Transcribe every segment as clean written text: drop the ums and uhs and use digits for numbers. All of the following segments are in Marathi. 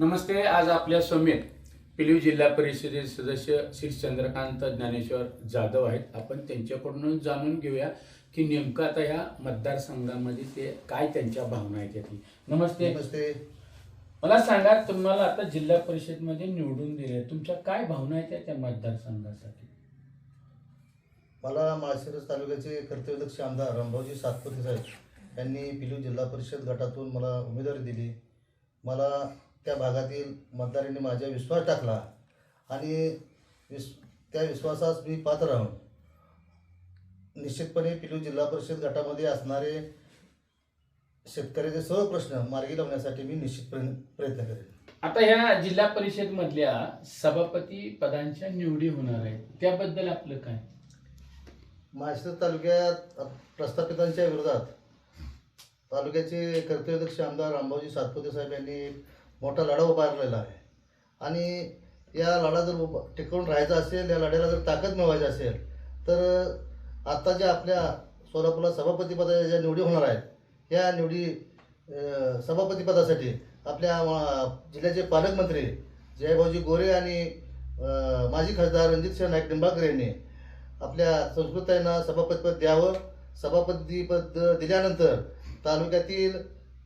नमस्ते. आज आपल्या समेत पिलीव जिल्हा परिषदेचे सदस्य श्री चंद्रकांत ज्ञानेश्वर जाधव आहेत. आपण त्यांच्याकडून जाणून घेऊया की नेमकं आता या मतदारसंघामध्ये ते काय त्यांच्या भावना आहेत याची. नमस्ते. नमस्ते. मला सांगा, तुम्हाला आता जिल्हा परिषदमध्ये निवडून दिले, तुमच्या काय भावना आहेत त्या मतदारसंघासाठी? मला माळशिरस तालुक्याचे कर्तव्यदक्ष आमदार रामभाऊजी सातपुते साहेब यांनी पिलीव जिल्हा परिषद गटातून मला उमेदवारी दिली. मला त्या भागातील मतदारांनी माझ्यावर विश्वास टाकला आणि त्या विश्वासास मी पात्र राहून निश्चितपणे पिलीव जिल्हा परिषद गटामध्ये असणारे शेतकऱ्याचे सर्व प्रश्न मार्गी लावण्यासाठी मी निश्चितपणे प्रयत्न करेन. आता ह्या जिल्हा परिषद मधल्या सभापती पदांच्या निवडी होणार आहेत, त्याबद्दल आपलं काय? माळशिरस तालुक्यात प्रस्थापितांच्या विरोधात तालुक्याचे कर्तव्यदक्ष आमदार रामभाऊजी सातपुते साहेब यांनी मोठा लढा उभारलेला आहे आणि या लढा जर टिकवून राहायचा असेल, या लढ्याला जर ताकद मिळवायची असेल, तर आता ज्या आपल्या सोलापूरला सभापतीपदाच्या ज्या निवडी होणार आहेत, या निवडी सभापतीपदासाठी आपल्या जिल्ह्याचे पालकमंत्री जयभाऊजी गोरे आणि माजी खासदार रणजितसिंह नाईक निंबाळकर यांनी आपल्या संस्कृताईंना सभापतीपद द्यावं. सभापतीपद दिल्यानंतर तालुक्यातील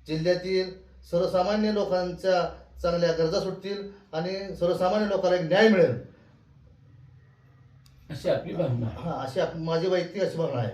जिल्ह्यातील सर्वसामान्य लोकांच्या चांगल्या गरजा सुटतील आणि सर्वसामान्य लोकांना एक न्याय मिळेल, अशी आपली भावना आहे. अशी माझी वैयक्तिक अशी भावना आहे.